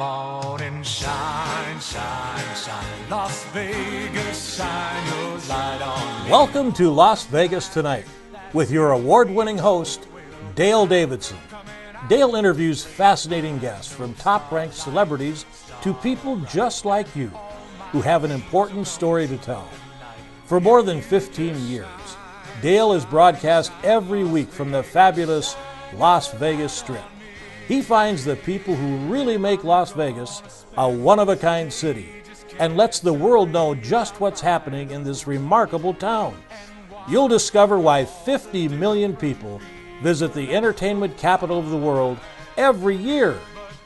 morning shine, shine, shine. Las Vegas, shine your light on me. Welcome to Las Vegas Tonight with your award-winning host, Dale Davidson. Dale interviews fascinating guests from top-ranked celebrities to people just like you who have an important story to tell. For more than 15 years, Dale is broadcast every week from the fabulous Las Vegas Strip. He finds the people who really make Las Vegas a one-of-a-kind city and lets the world know just what's happening in this remarkable town. You'll discover why 50 million people visit the entertainment capital of the world every year.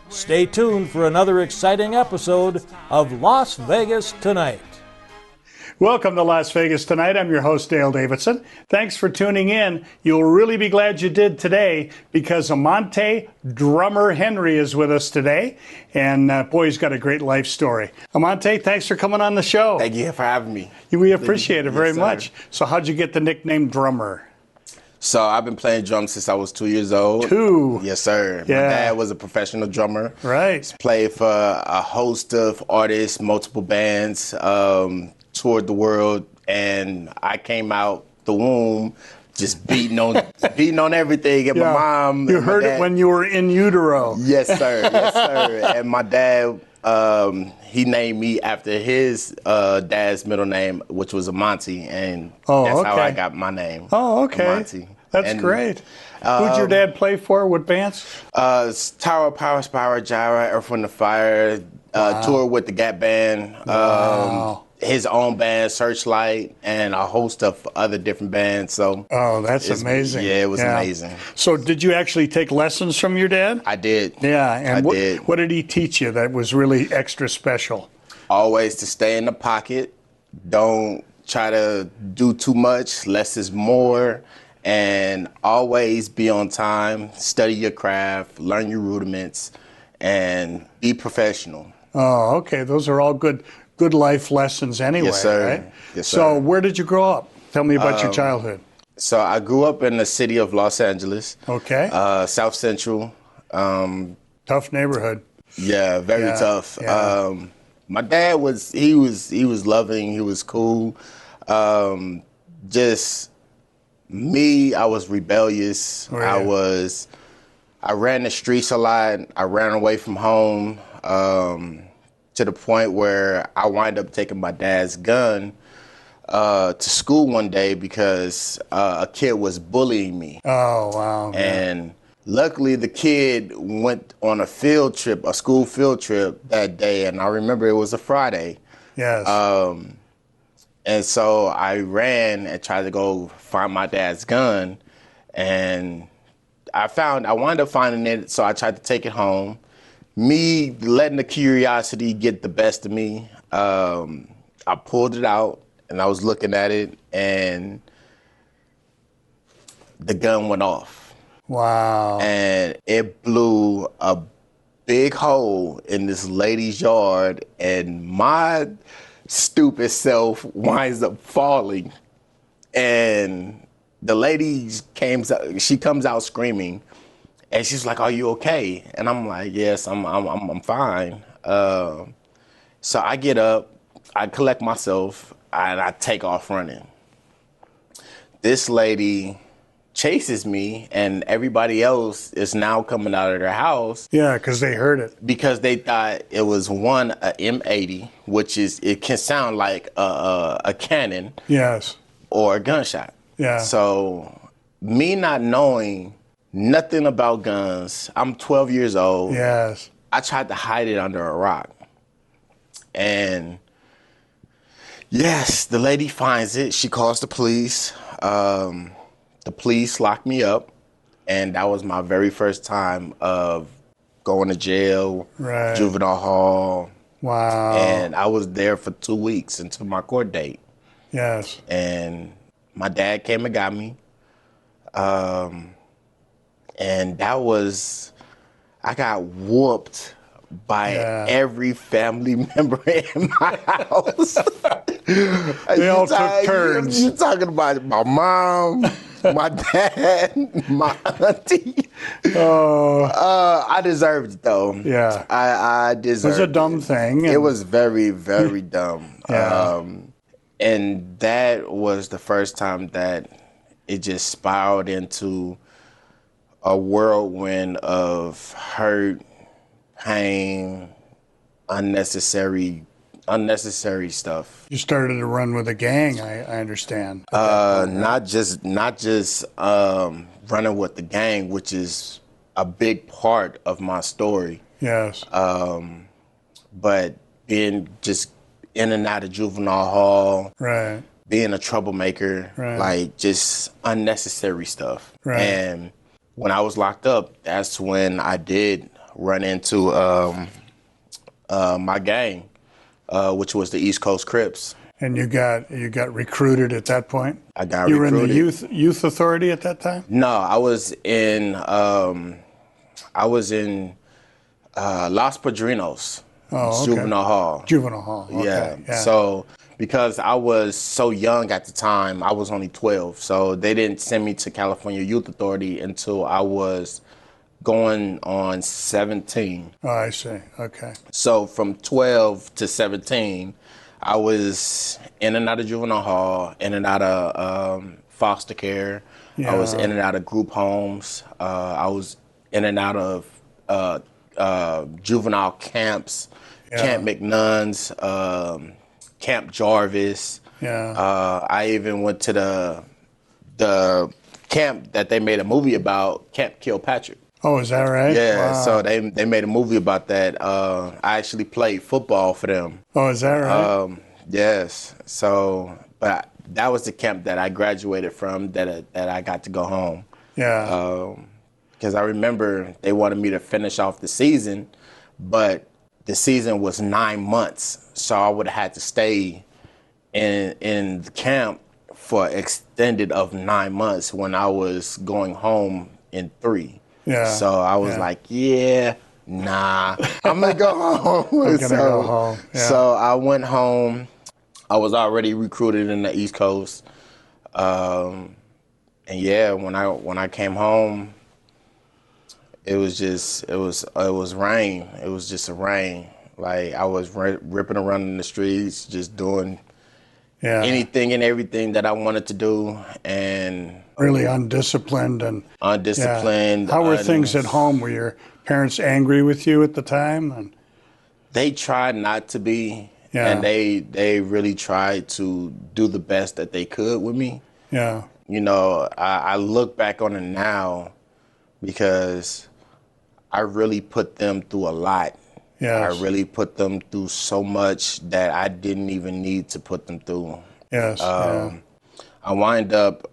Stay tuned for another exciting episode of Las Vegas Tonight. Welcome to Las Vegas Tonight. I'm your host, Dale Davidson. Thanks for tuning in. You'll really be glad you did today because Amonte drummer Henry is with us today. And boy, he's got a great life story. Amonte, thanks for coming on the show. Thank you for having me. We appreciate it very Yes, sir. much. So how'd you get the nickname drummer? So I've been playing drums since I was 2 years old. 2? Yes, sir. Yeah. My dad was a professional drummer. Right. Played for a host of artists, multiple bands, toured the world, and I came out the womb just beating on everything. And Yeah. my mom. You and my heard dad, it when you were in utero. Yes, sir. Yes, sir. And my dad, he named me after his dad's middle name, which was Amonte, and that's how I got my name. Oh, okay. Amonte. That's great. Who'd your dad play for? What bands? Tower, Power, Spyro, Gyra, Earth, Wind & Fire, toured with the Gap Band, Wow. his own band, Searchlight, and a host of other different bands. So, Oh, that's amazing. Yeah, it was amazing. So did you actually take lessons from your dad? I did. Yeah, and I did. what did he teach you that was really extra special? Always to stay in the pocket. Don't try to do too much. Less is more. And always be on time. Study your craft. Learn your rudiments. And be professional. Oh, okay. Those are all good life lessons anyway, Yes, sir. right? Yes, sir. So where did you grow up? Tell me about your childhood. So I grew up in the city of Los Angeles. Okay. South Central. Tough neighborhood. Yeah, very tough. Yeah. My dad was loving, he was cool. Just me, I was rebellious. Right. I ran the streets a lot. I ran away from home to the point where I wind up taking my dad's gun to school one day because a kid was bullying me. Oh, wow. And luckily, the kid went on a school field trip that day, and I remember it was a Friday. Yes. And so I ran and tried to go find my dad's gun, and I wound up finding it, so I tried to take it home. Me letting the curiosity get the best of me, I pulled it out, and I was looking at it, and the gun went off. Wow. And it blew a big hole in this lady's yard, and my stupid self winds up falling. And the lady comes out screaming, and she's like, "Are you okay?" And I'm like, "Yes, I'm fine." So I get up, I collect myself, and I take off running. This lady chases me, and everybody else is now coming out of their house. Yeah, because they heard it. Because they thought it was a M80, which it can sound like a cannon. Yes. Or a gunshot. Yeah. So me not knowing nothing about guns, I'm 12 years old. Yes. I tried to hide it under a rock. And yes, the lady finds it. She calls the police. The police locked me up, and that was my very first time of going to jail, Right. juvenile hall. Wow. And I was there for 2 weeks until my court date. Yes. And my dad came and got me. And I got whooped by every family member in my house. They all took turns. You're talking about my mom, my dad, my auntie. I deserved it though. Yeah. I It deserved was a dumb thing. It was very, very dumb. Yeah. And that was the first time that it just spiraled into a whirlwind of hurt, pain, unnecessary stuff. You started to run with a gang, I understand. Not just running with the gang, which is a big part of my story, Yes. but being just in and out of juvenile hall, Right. being a troublemaker, Right. like just unnecessary stuff. Right. And when I was locked up, that's when I did run into my gang, which was the East Coast Crips. And you got recruited at that point? I got You were recruited. in the youth authority at that time? No, I was in Los Padrinos, Oh, okay. juvenile hall. Juvenile hall. Okay. Yeah. So because I was so young at the time, I was only 12. So they didn't send me to California Youth Authority until I was going on 17. Oh, I see. Okay. So from 12 to 17, I was in and out of juvenile hall, in and out of foster care. Yeah. I was in and out of group homes. I was in and out of juvenile camps, Camp McNuns, Camp Jarvis. Yeah. I even went to the camp that they made a movie about, Camp Kilpatrick. Oh, is that right? Yeah, Wow. so they made a movie about that. I actually played football for them. Oh, is that right? Yes. So, but that was the camp that I graduated from. That I got to go home. Yeah. Because I remember they wanted me to finish off the season, but the season was 9 months, so I would have had to stay in the camp for extended of 9 months when I was going home in 3. Yeah. So I was like, nah, I'm gonna go home. I'm gonna go home. Yeah. So I went home. I was already recruited in the East Coast, and yeah, when I came home, it was rain. It was just a rain. Like I was ripping around in the streets, just doing anything and everything that I wanted to do, and really undisciplined and undisciplined. Yeah. How were things at home? Were your parents angry with you at the time? And they tried not to be, Yeah. and they really tried to do the best that they could with me. yeah, You know, I look back on it now because I really put them through a lot. yes, I really put them through so much that I didn't even need to put them through. yes, I wind up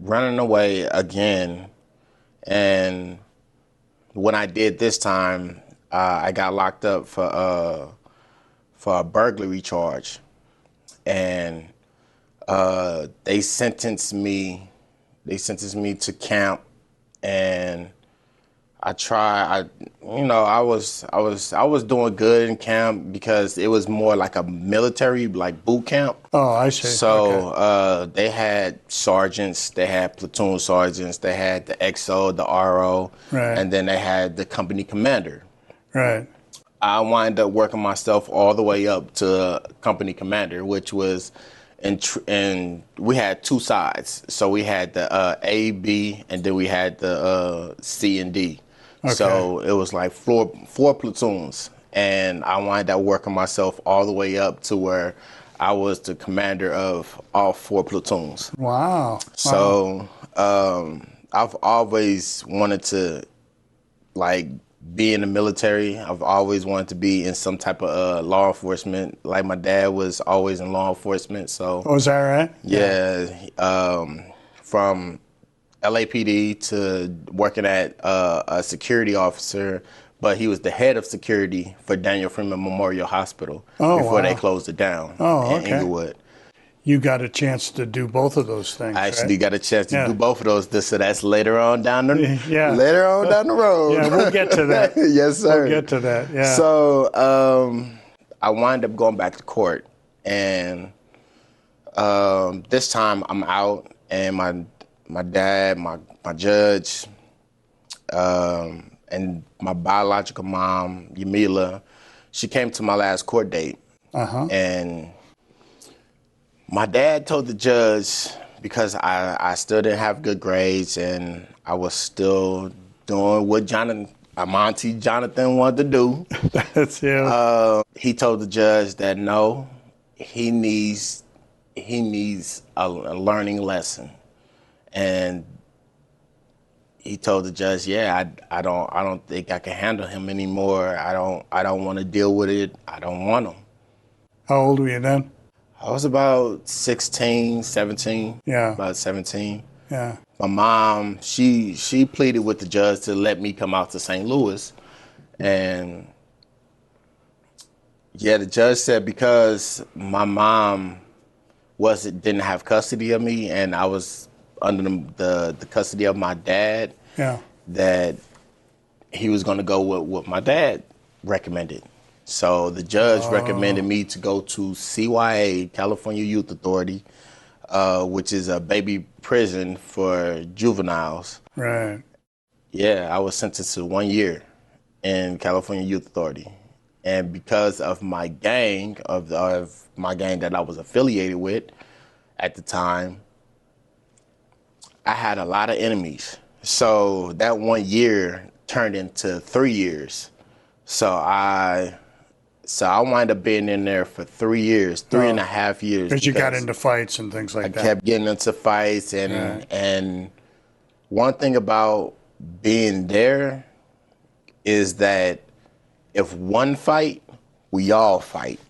running away again, and when I did this time, I got locked up for a burglary charge, and they sentenced me to camp, and I was doing good in camp because it was more like a military, like boot camp. Oh, I see. So they had sergeants, they had platoon sergeants, they had the XO, the RO, Right. and then they had the company commander. Right. I wind up working myself all the way up to company commander, which was, and we had two sides. So we had the A, B, and then we had the C and D. Okay. So it was like four platoons, and I wind up working myself all the way up to where I was the commander of all 4 platoons. Wow. So I've always wanted to be in the military. I've always wanted to be in some type of law enforcement. Like my dad was always in law enforcement. So Oh, is that right? from LAPD to working at a security officer, but he was the head of security for Daniel Freeman Memorial Hospital before they closed it down in Inglewood. You got a chance to do both of those things. I actually right? got a chance to do both of those. So that's later on down the later on down the road. Yeah, we'll get to that. Yes, sir. We'll get to that. Yeah. So I wind up going back to court, and this time I'm out, and my dad, my judge, and my biological mom, Yamila, she came to my last court date. And my dad told the judge, because I still didn't have good grades and I was still doing what Amonte Jonathan wanted to do. That's him. He told the judge that no, he needs a learning lesson. And he told the judge, yeah, I don't think I can handle him anymore. I don't want to deal with it. I don't want him. How old were you then? I was about 16, 17. Yeah. About 17. Yeah. My mom, she pleaded with the judge to let me come out to St. Louis. And yeah, the judge said because my mom didn't have custody of me and I was under the custody of my dad, that he was going to go with what my dad recommended. So the judge recommended me to go to CYA, California Youth Authority, which is a baby prison for juveniles. Right. Yeah, I was sentenced to 1 year in California Youth Authority. And because of my gang, of my gang that I was affiliated with at the time, I had a lot of enemies. So that 1 year turned into 3 years. So I wound up being in there for 3 years, 3.5 years. Because you got into fights and things like that. I kept getting into fights, and one thing about being there is that if one fight, we all fight.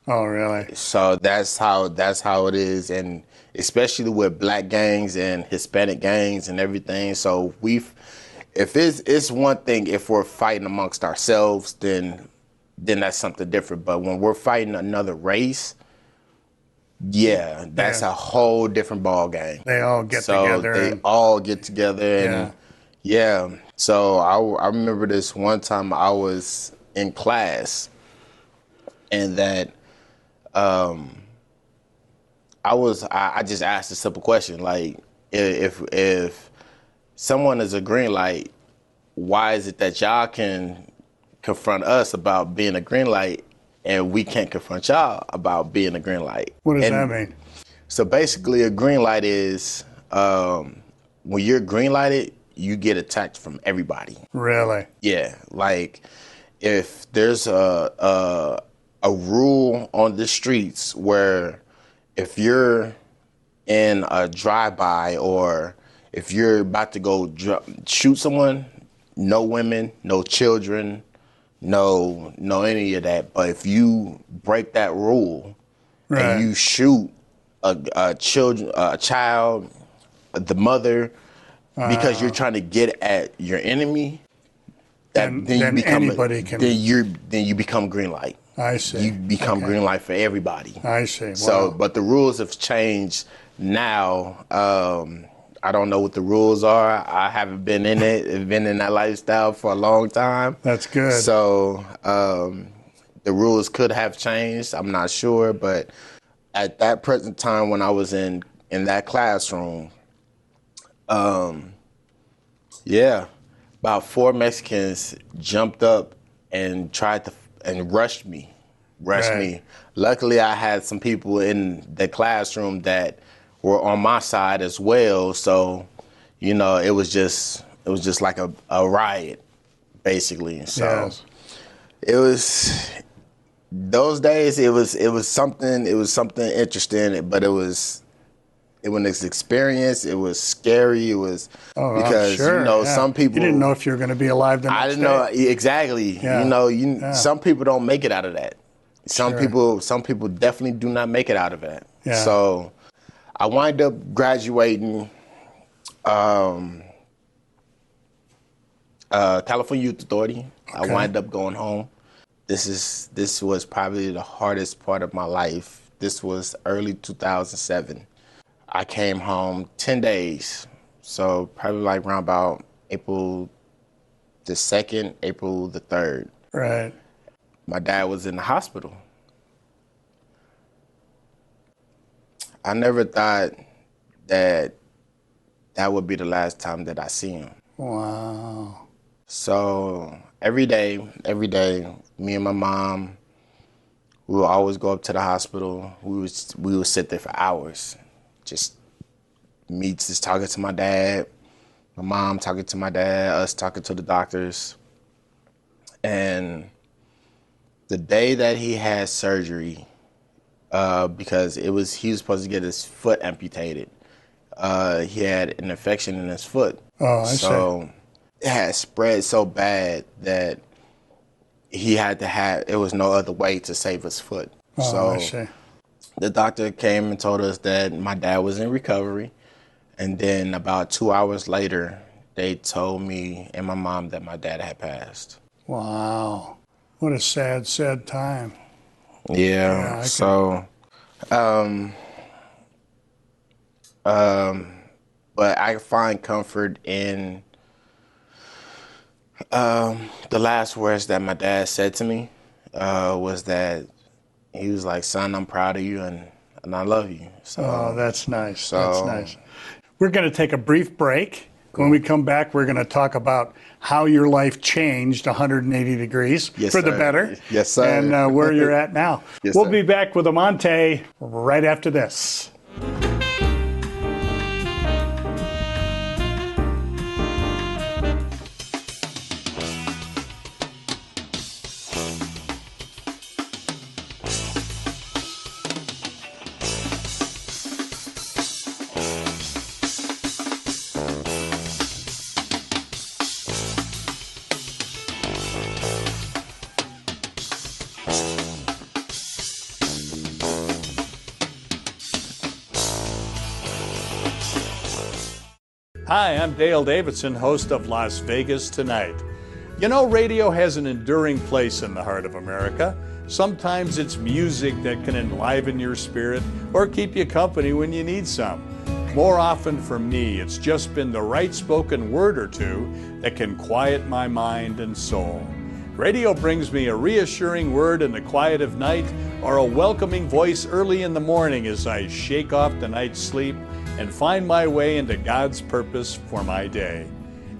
Oh, really? So that's how it is, and especially with black gangs and Hispanic gangs and everything. So if it's one thing if we're fighting amongst ourselves, then that's something different. But when we're fighting another race, that's a whole different ball game. They all get together. They all get together, and So I remember this one time I was in class, and that I just asked a simple question, like if someone is a green light, why is it that y'all can confront us about being a green light and we can't confront y'all about being a green light? What does that mean? So basically a green light is when you're green lighted, you get attacked from everybody. Really? Yeah. Like if there's a rule on the streets where if you're in a drive-by or if you're about to go shoot someone, no women, no children, no any of that. But if you break that rule and you shoot a child, the mother, because you're trying to get at your enemy, then you become green light. I see. You become green light for everybody. I see. Wow. So, but the rules have changed now. I don't know what the rules are. I haven't been in it, been in that lifestyle for a long time. That's good. So the rules could have changed. I'm not sure, but at that present time when I was in that classroom, about 4 Mexicans jumped up and tried to and rushed me. Luckily, I had some people in the classroom that were on my side as well. So, it was just like a riot, basically. So it was those days. It was something interesting, but it was an experience. It was scary. It was because some people, you didn't know if you were going to be alive the next day. I didn't know exactly. Yeah. Some people don't make it out of that. Some people definitely do not make it out of that. Yeah. So I wind up graduating California Youth Authority. Okay. I wind up going home. This was probably the hardest part of my life. This was early 2007. I came home 10 days, so probably like around about April the 2nd, April the 3rd. Right. My dad was in the hospital. I never thought that that would be the last time that I see him. Wow. So every day, me and my mom, we would always go up to the hospital. We would sit there for hours, just talking to my dad, my mom talking to my dad, us talking to the doctors. And the day that he had surgery, because he was supposed to get his foot amputated. He had an infection in his foot. Oh, I see. So it had spread so bad that it was no other way to save his foot. Oh, so I see. the doctor came and told us that my dad was in recovery. And then about 2 hours later, they told me and my mom that my dad had passed. Wow. What a sad, sad time. Yeah. But I find comfort in the last words that my dad said to me was that he was like, "Son, I'm proud of you and I love you." So, oh, that's nice. That's nice. We're going to take a brief break. When we come back, we're going to talk about how your life changed 180 degrees for the better. Yes, sir. And where you're at now. Yes, we'll sir. be back with Amonte right after this. Hi, I'm Dale Davidson, host of Las Vegas Tonight. You know, radio has an enduring place in the heart of America. Sometimes it's music that can enliven your spirit or keep you company when you need some. More often for me, it's just been the right spoken word or two that can quiet my mind and soul. Radio brings me a reassuring word in the quiet of night or a welcoming voice early in the morning as I shake off the night's sleep and find my way into God's purpose for my day.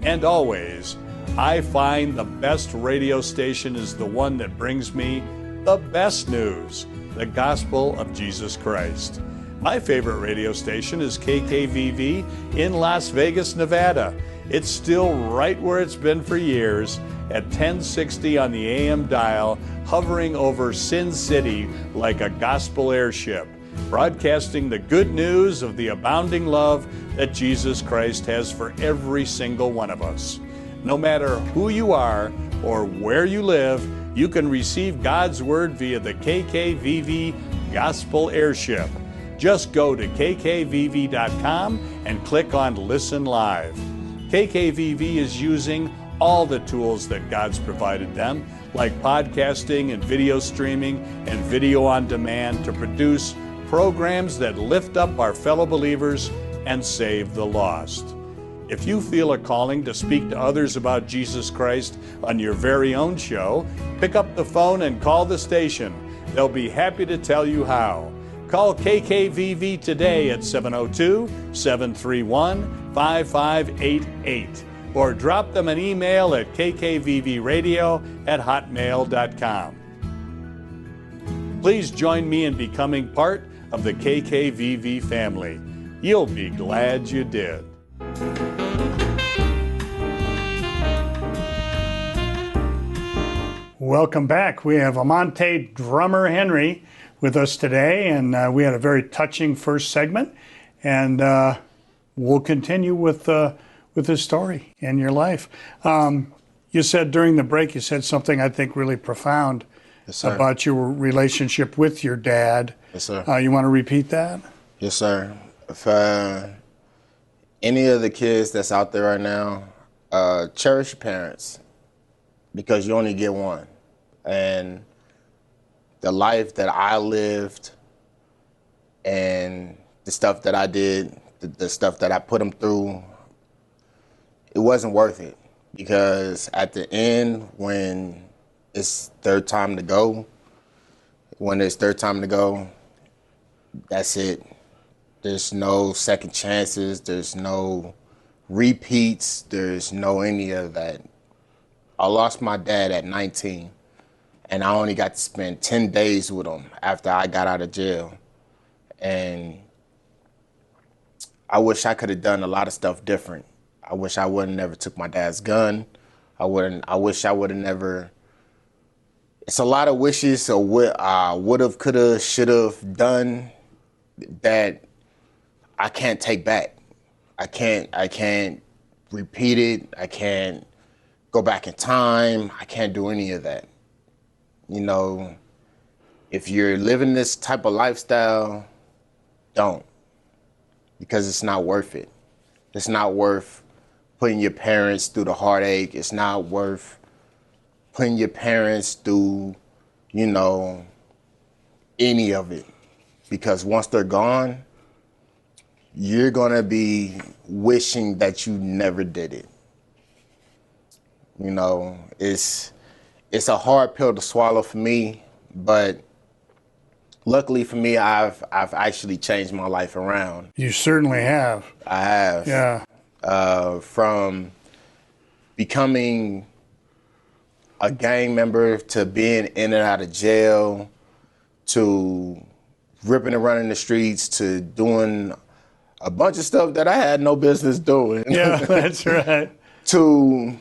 And always, I find the best radio station is the one that brings me the best news, the gospel of Jesus Christ. My favorite radio station is KKVV in Las Vegas, Nevada. It's still right where it's been for years, at 1060 on the AM dial, hovering over Sin City like a gospel airship, broadcasting the good news of the abounding love that Jesus Christ has for every single one of us. No matter who you are or where you live, you can receive God's Word via the KKVV Gospel Airship. Just go to kkvv.com and click on Listen Live. KKVV is using all the tools that God's provided them, like podcasting and video streaming and video on demand, to produce programs that lift up our fellow believers and save the lost. If you feel a calling to speak to others about Jesus Christ on your very own show, pick up the phone and call the station. They'll be happy to tell you how. Call KKVV today at 702-731-5588 or drop them an email at kkvvradio@hotmail.com. Please join me in becoming part of the KKVV family. You'll be glad you did. Welcome back. We have Amonte drummer Henry with us today, and we had a very touching first segment, and we'll continue with his story and your life. You said during the break, you said something I think really profound. Yes, sir. About your relationship with your dad. Yes, sir. You want to repeat that? Yes, sir. If any of the kids that's out there right now, cherish your parents, because you only get one. And the life that I lived and the stuff that I did, the stuff that I put them through, it wasn't worth it. Because at the end, when it's their time to go, that's it. There's no second chances. There's no repeats. There's no any of that. I lost my dad at 19, and I only got to spend 10 days with him after I got out of jail. And I wish I could have done a lot of stuff different. I wish I would have never took my dad's gun. I wish I would have never. It's a lot of wishes or what I would have, could have, should have done that I can't take back. I can't repeat it. I can't go back in time. I can't do any of that. You know, if you're living this type of lifestyle, don't, because it's not worth it. It's not worth putting your parents through the heartache. It's not worth putting your parents through, you know, any of it. Because once they're gone, you're gonna be wishing that you never did it. You know, it's a hard pill to swallow for me, but luckily for me, I've actually changed my life around. You certainly have. I have. Yeah. From becoming a gang member to being in and out of jail to ripping and running the streets to doing a bunch of stuff that I had no business doing. Yeah, that's right. To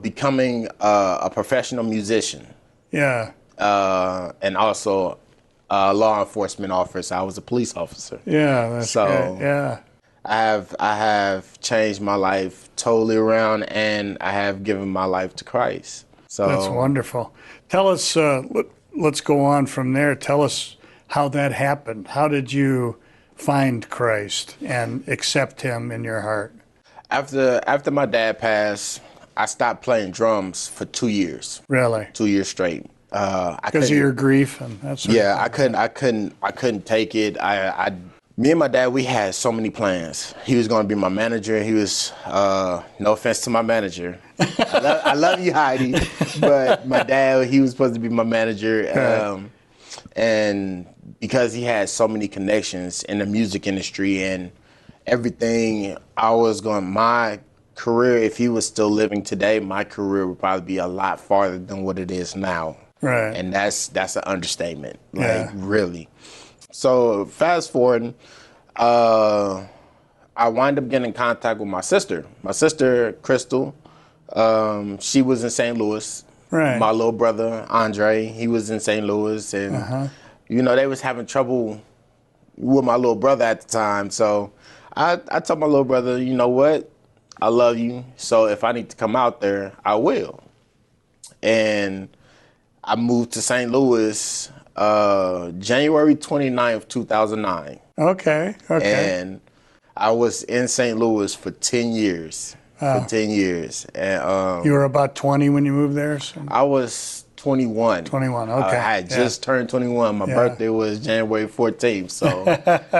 becoming a professional musician. Yeah. And also a law enforcement officer. I was a police officer. Yeah, that's great. Yeah. I have changed my life totally around, and I have given my life to Christ. So That's wonderful. Tell us, let's go on from there. Tell us how that happened. How did you find Christ and accept him in your heart? After my dad passed, I stopped playing drums for 2 years. Really? 2 years straight. Because of your grief and that sort Yeah, of thing. I couldn't take it. Me and my dad, we had so many plans. He was going to be my manager. He was, no offense to my manager. I love you, Heidi. But my dad, he was supposed to be my manager. Right. And because he had so many connections in the music industry and everything, my career, if he was still living today, my career would probably be a lot farther than what it is now. Right. And that's an understatement, like Yeah. really. So fast forward, I wind up getting in contact with my sister. My sister, Crystal, she was in St. Louis. Right. My little brother, Andre, he was in St. Louis. And, you know, they was having trouble with my little brother at the time. So I told my little brother, you know what? I love you. So if I need to come out there, I will. And I moved to St. Louis January 29th, 2009. Okay. And I was in St. Louis for 10 years. For 10 years. And You were about 20 when you moved there? So? I was 21. 21, okay. I had just turned 21. My Yeah. birthday was January 14th.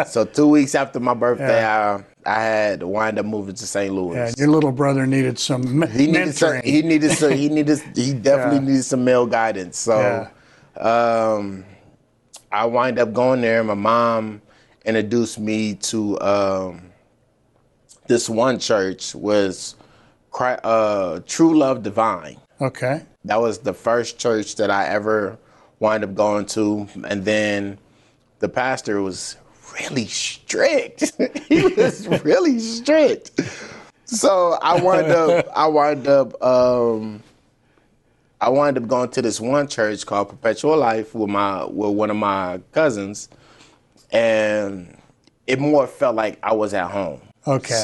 So 2 weeks after my birthday, I had to wind up moving to St. Louis. Yeah, your little brother needed some mentoring. He definitely needed some male guidance. So I wind up going there. My mom introduced me to this one church, was True Love Divine. Okay. That was the first church that I ever wind up going to. And then the pastor was really strict. He was really strict. So I wind up going to this one church called Perpetual Life with one of my cousins, and it more felt like I was at home. Okay.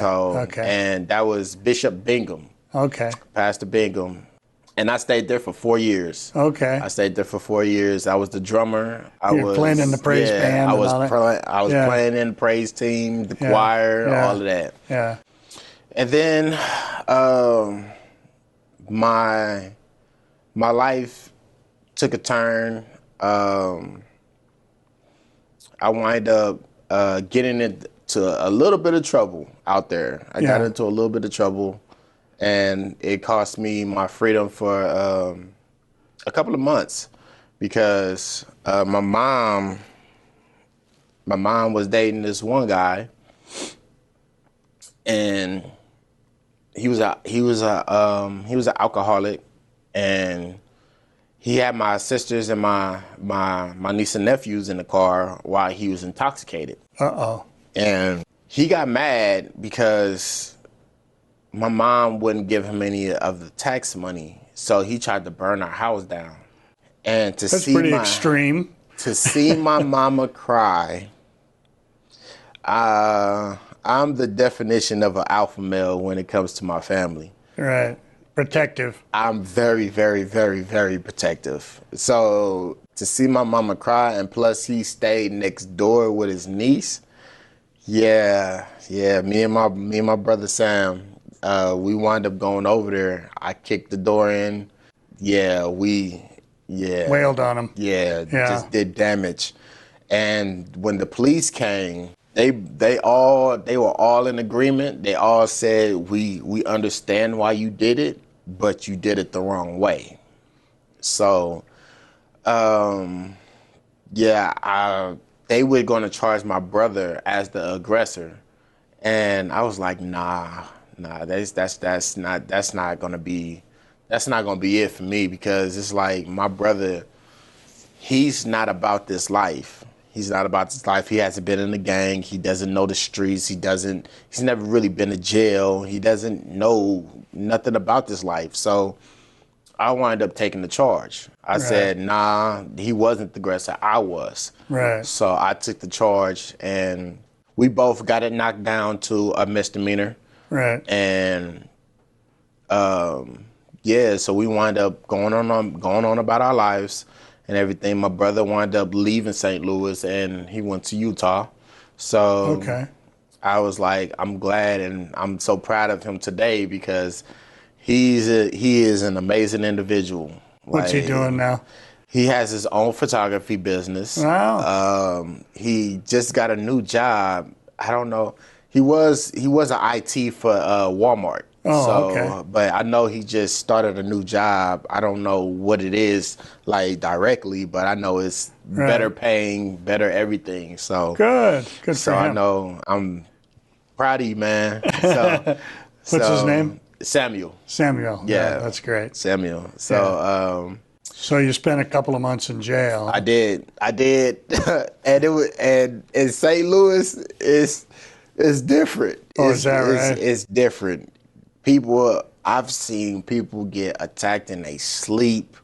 And that was Bishop Bingham. Okay. Pastor Bingham. And I stayed there for 4 years. Okay. I stayed there for 4 years. I was the drummer. You were playing in the praise band. I was playing in the praise team, the choir, all of that. Yeah. And then my life took a turn. I wind up getting into a little bit of trouble out there. I got into a little bit of trouble, and it cost me my freedom for a couple of months because my mom was dating this one guy, and he was an alcoholic, and he had my sisters and my niece and nephews in the car while he was intoxicated. And he got mad because my mom wouldn't give him any of the tax money, so he tried to burn our house down. And That's pretty extreme. To see my mama cry, I'm the definition of an alpha male when it comes to my family. Right. Protective. I'm very, very, very, very protective. So to see my mama cry, and plus he stayed next door with his niece. Yeah. Me and my brother Sam, we wound up going over there. I kicked the door in. Wailed on him. Yeah, just did damage. And when the police came, they were all in agreement. They all said, we understand why you did it, but you did it the wrong way. So, they were going to charge my brother as the aggressor, and I was like, nah, that's not gonna be it for me, because it's like my brother, he's not about this life. He's not about this life. He hasn't been in the gang. He doesn't know the streets. He's never really been to jail. He doesn't know nothing about this life. So I wound up taking the charge. I said, nah, he wasn't the aggressor. I was. Right. So I took the charge, and we both got it knocked down to a misdemeanor. Right. And so we wind up going on about our lives and everything. My brother wound up leaving St. Louis, and he went to Utah. So I was like, I'm glad, and I'm so proud of him today, because he is an amazing individual. What's he doing now? He has his own photography business. Wow. He just got a new job. I don't know. He was an IT for Walmart. But I know he just started a new job. I don't know what it is like directly, but I know it's better paying, better everything. So good for him. I know I'm proud of you, man. So, what's his name? Samuel. Yeah, that's great. Samuel. So so you spent a couple of months in jail. I did. and in St. Louis it's different. Is that right? It's different. I've seen people get attacked in their sleep.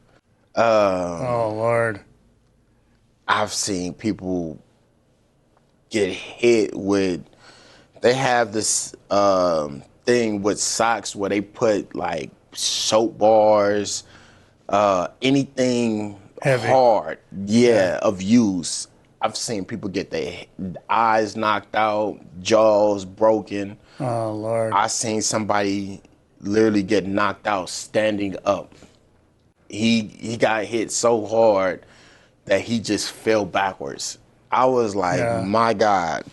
Oh, Lord. I've seen people get hit with, they have this thing with socks where they put like soap bars, anything heavy, hard, of use. I've seen people get their eyes knocked out, jaws broken. Oh, Lord. I seen somebody literally get knocked out standing up. He got hit so hard that he just fell backwards. I was like, my God.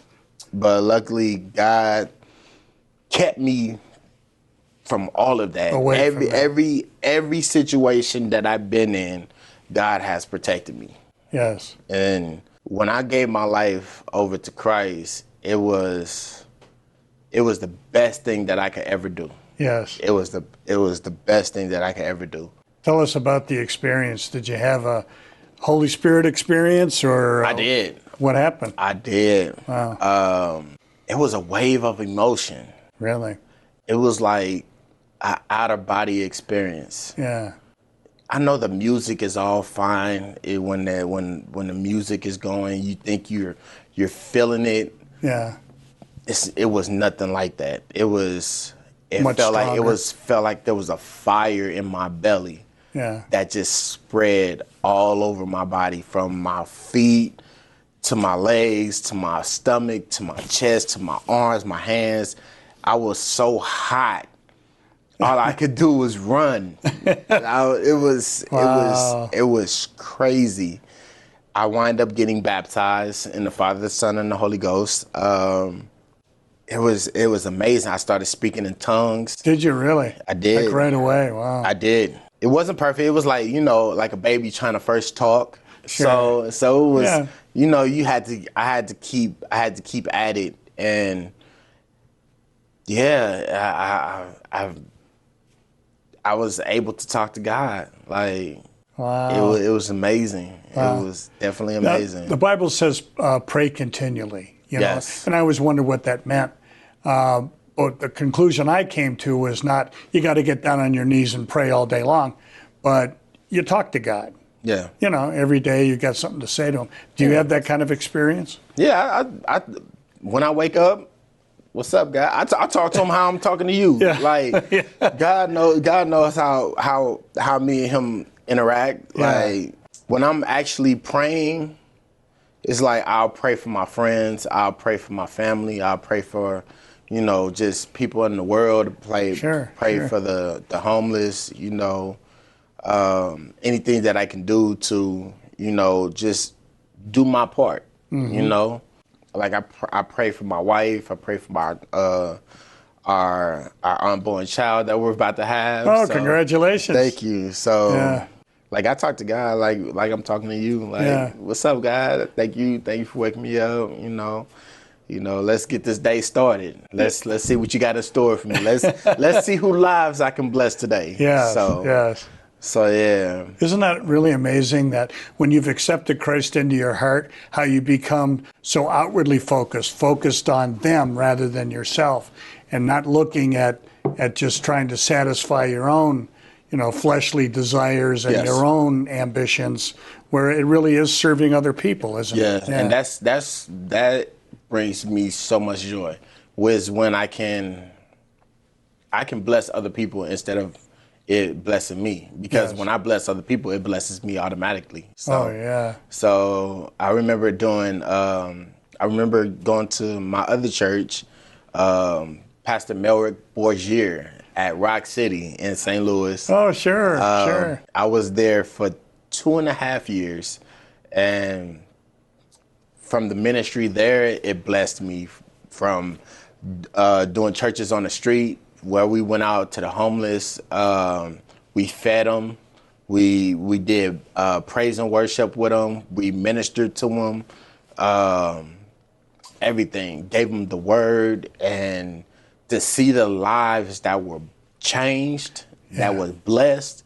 But luckily, God kept me from all of that. Every situation that I've been in, God has protected me. Yes. And when I gave my life over to Christ, it was the best thing that I could ever do. Yes. It was the best thing that I could ever do. Tell us about the experience. Did you have a Holy Spirit experience, or I did. What happened? I did. Wow. It was a wave of emotion. Really? It was like an out-of-body experience. Yeah. I know the music is all fine. When the music is going, you think you're feeling it. Yeah. It was nothing like that. It Much felt stronger. felt like there was a fire in my belly. Yeah. That just spread all over my body, from my feet to my legs to my stomach to my chest to my arms, my hands. I was so hot. All I could do was run. It was crazy. I wind up getting baptized in the Father, the Son, and the Holy Ghost. It was amazing. I started speaking in tongues. Did you really? I did. Like right away. Wow. I did. It wasn't perfect. It was like, like a baby trying to first talk. Sure. So it was, I had to keep at it. And Yeah, I was able to talk to God. Like, Wow. it was amazing. Wow. It was definitely Now, amazing. the Bible says pray continually, you know, Yes. and I always wondered what that meant. But the conclusion I came to was not you got to get down on your knees and pray all day long, but you talk to God. Yeah. You know, every day you got something to say to him. Do you have that kind of experience? Yeah, I when I wake up, what's up, God? I talk to him how I'm talking to you. Yeah. Like, Yeah. God knows how me and him interact. Yeah. Like, when I'm actually praying, it's like I'll pray for my friends, I'll pray for my family, I'll pray for, you know, just people in the world, pray Sure. for the homeless, you know, anything that I can do to, you know, just do my part, you know. Like I pray for my wife, I pray for my our unborn child that we're about to have. Oh, So, congratulations. thank you. So, Yeah. like, I talk to God like I'm talking to you. Like, Yeah. what's up, God? Thank you for waking me up. You know, let's get this day started. Let's see what you got in store for me. Let's see who lives I can bless today. Yes, So, yes. So yeah. Isn't that really amazing that when you've accepted Christ into your heart, how you become so outwardly focused on them rather than yourself, and not looking at just trying to satisfy your own, you know, fleshly desires and Yes. your own ambitions, where it really is serving other people, isn't it? Yeah, and that brings me so much joy. Was when I can bless other people instead of it blessing me, because Yes. when I bless other people, it blesses me automatically. So, Oh, yeah. So I remember going to my other church, Pastor Melrick Bourgier at Rock City in St. Louis. Oh, sure, sure. I was there for 2.5 years, and from the ministry there, it blessed me from doing churches on the street, where we went out to the homeless. We fed them. We did praise and worship with them. We ministered to them. Everything. Gave them the word, and to see the lives that were changed, that was blessed,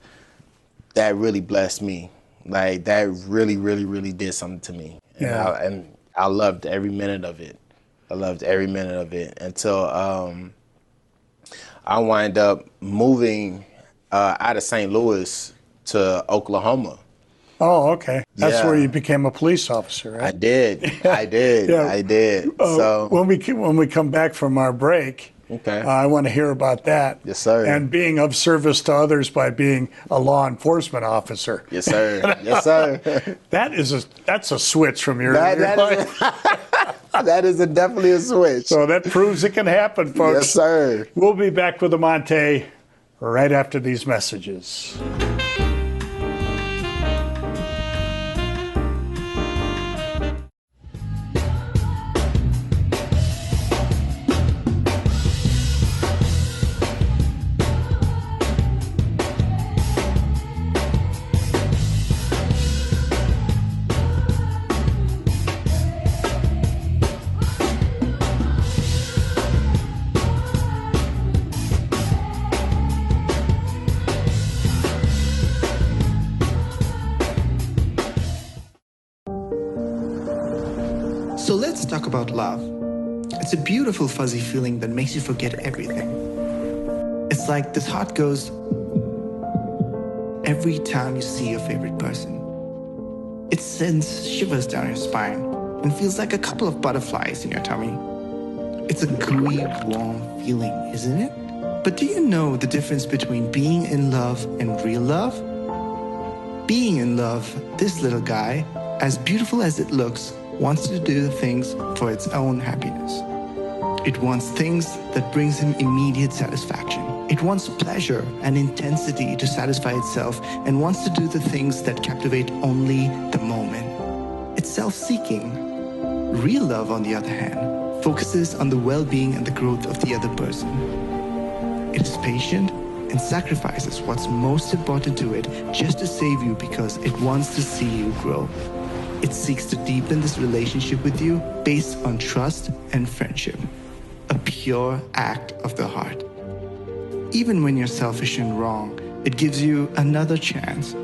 that really blessed me. Like, that really, really, really did something to me. And I loved every minute of it. I loved every minute of it until I wind up moving out of St. Louis to Oklahoma. Oh, okay. That's Yeah. where you became a police officer, right? I did. I did. Yeah. I did. So when we come back from our break, Okay. I want to hear about that. Yes, sir. And being of service to others by being a law enforcement officer. Yes, sir. Yes, sir. That's a switch from your That life. that is definitely a switch. So that proves it can happen, folks. Yes, sir. We'll be back with Amonte right after these messages. So let's talk about love. It's a beautiful fuzzy feeling that makes you forget everything. It's like this heart goes every time you see your favorite person. It sends shivers down your spine and feels like a couple of butterflies in your tummy. It's a gooey, warm feeling, isn't it? But do you know the difference between being in love and real love? Being in love, this little guy, as beautiful as it looks, wants to do things for its own happiness. It wants things that brings him immediate satisfaction. It wants pleasure and intensity to satisfy itself and wants to do the things that captivate only the moment. It's self-seeking. Real love, on the other hand, focuses on the well-being and the growth of the other person. It is patient and sacrifices what's most important to it just to save you because it wants to see you grow. It seeks to deepen this relationship with you based on trust and friendship. A a pure act of the heart. Even when you're selfish and wrong, it gives you another chance,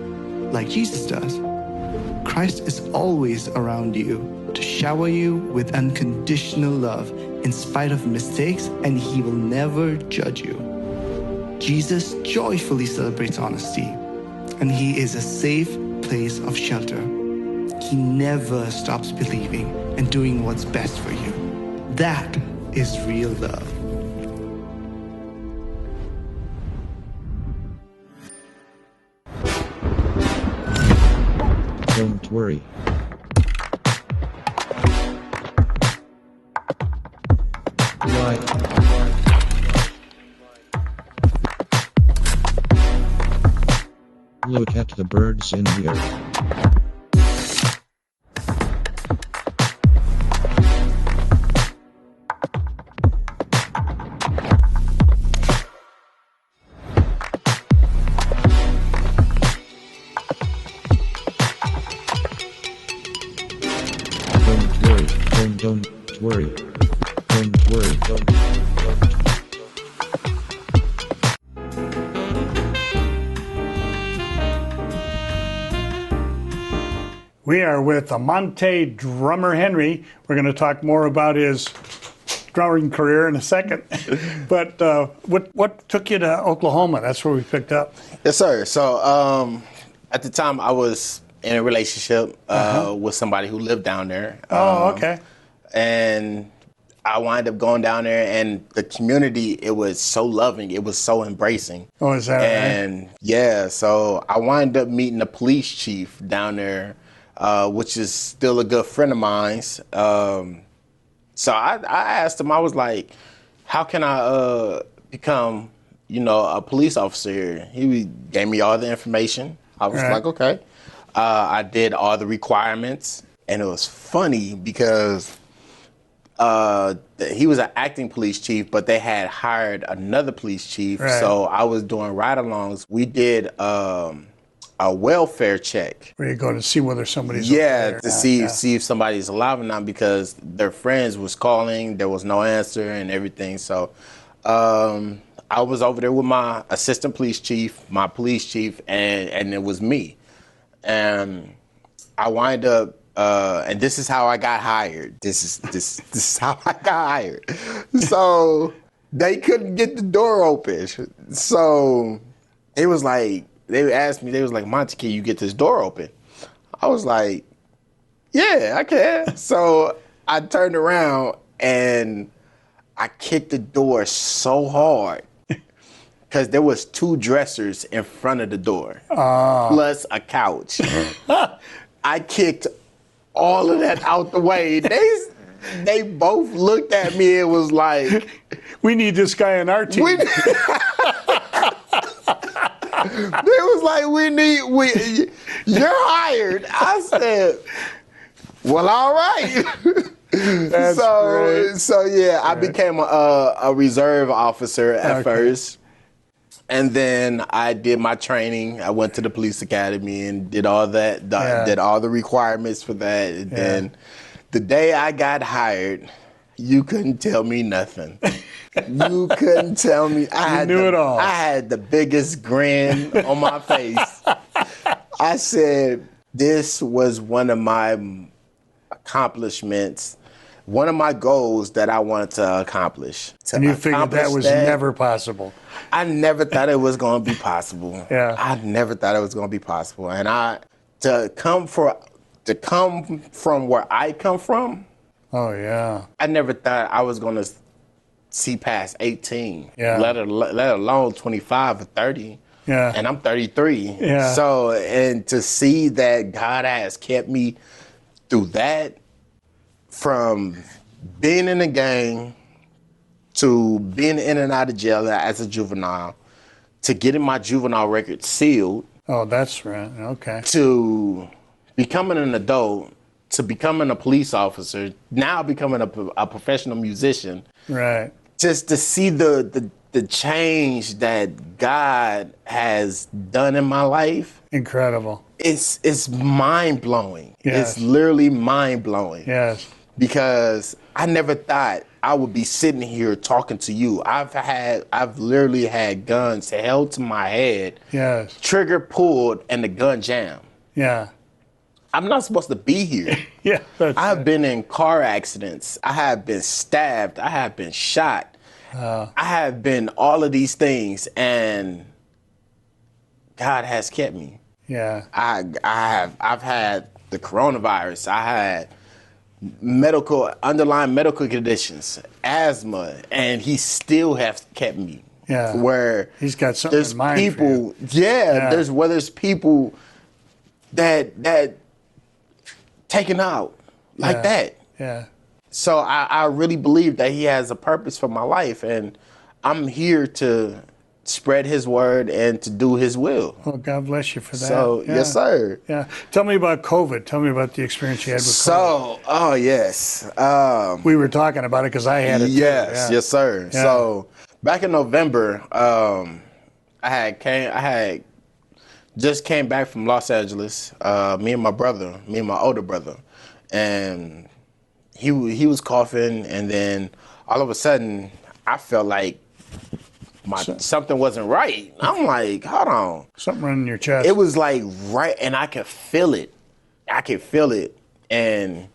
like Jesus does. Christ is always around you to shower you with unconditional love in spite of mistakes, and he will never judge you. Jesus joyfully celebrates honesty, and he is a safe place of shelter. He never stops believing and doing what's best for you. That is real love. Don't worry. Why? Look at the birds in here. Don't worry. Don't worry. Don't worry. Don't. We are with Amonte drummer Henry. We're going to talk more about his drumming career in a second. But what took you to Oklahoma? That's where we picked up. Yes, sir. So at the time, I was in a relationship with somebody who lived down there. Okay. And I wind up going down there, and the community, it was so loving. It was so embracing. Oh, is that right? And yeah, so I wind up meeting the police chief down there, which is still a good friend of mine's. So I asked him, I was like, how can I become, a police officer here? He gave me all the information. I was like, okay. I did all the requirements, and it was funny because he was an acting police chief, but they had hired another police chief. Right. So I was doing ride-alongs. We did a welfare check. Where you go to see whether somebody's over there. To see if somebody's alive or not, because their friends was calling, there was no answer and everything. So I was over there with my assistant police chief, my police chief, and it was me. And I wind up, and this is how I got hired. This is how I got hired. So they couldn't get the door open. So it was like, they asked me, they was like, Monty, can you get this door open? I was like, yeah, I can. So I turned around and I kicked the door so hard because there was 2 dressers in front of the door, plus a couch. I kicked all of that out the way. They both looked at me and was like, we need this guy on our team. They was like, you're hired. I said, well, all right. That's great. So yeah, I became a reserve officer at first. And then I did my training. I went to the police academy and did all that, did all the requirements for that. And then the day I got hired, you couldn't tell me nothing. You couldn't tell me. I knew it all. I had the biggest grin on my face. I said, this was one of my accomplishments, one of my goals that I wanted to accomplish. And you figured that was never possible. I never thought it was going to be possible. Yeah. I never thought it was going to be possible. And to come from where I come from, oh yeah, I never thought I was going to see past 18, let alone 25 or 30. Yeah. And I'm 33. Yeah. So, and to see that God has kept me through that, from being in a gang to being in and out of jail as a juvenile, to getting my juvenile record sealed. Oh, that's right. Okay. To becoming an adult, to becoming a police officer, now becoming a professional musician. Right. Just to see the change that God has done in my life. Incredible. It's mind blowing. Yes. It's literally mind blowing. Yes. Because I never thought I would be sitting here talking to you. I've literally had guns held to my head, Yes. trigger pulled, and the gun jammed. Yeah. I'm not supposed to be here. Yeah. I've been in car accidents. I have been stabbed. I have been shot. I have been all of these things, and God has kept me. Yeah. I've had the coronavirus. I had underlying medical conditions, asthma, and he still has kept me. Yeah. Where He's got something there's in mind for people, you. there's people that taken out like that. Yeah. So I really believe that he has a purpose for my life, and I'm here to spread his word and to do his will. Well, God bless you for that. So, yeah. yes, sir. Yeah. Tell me about COVID. Tell me about the experience you had with COVID. So, oh, yes. We were talking about it because I had it too. Yes, Yeah. yes, sir. Yeah. So, back in November, I just came back from Los Angeles. Me and my older brother, and he was coughing, and then all of a sudden, I felt like something wasn't right. I'm like, hold on. Something running in your chest. It was like right, and I could feel it. And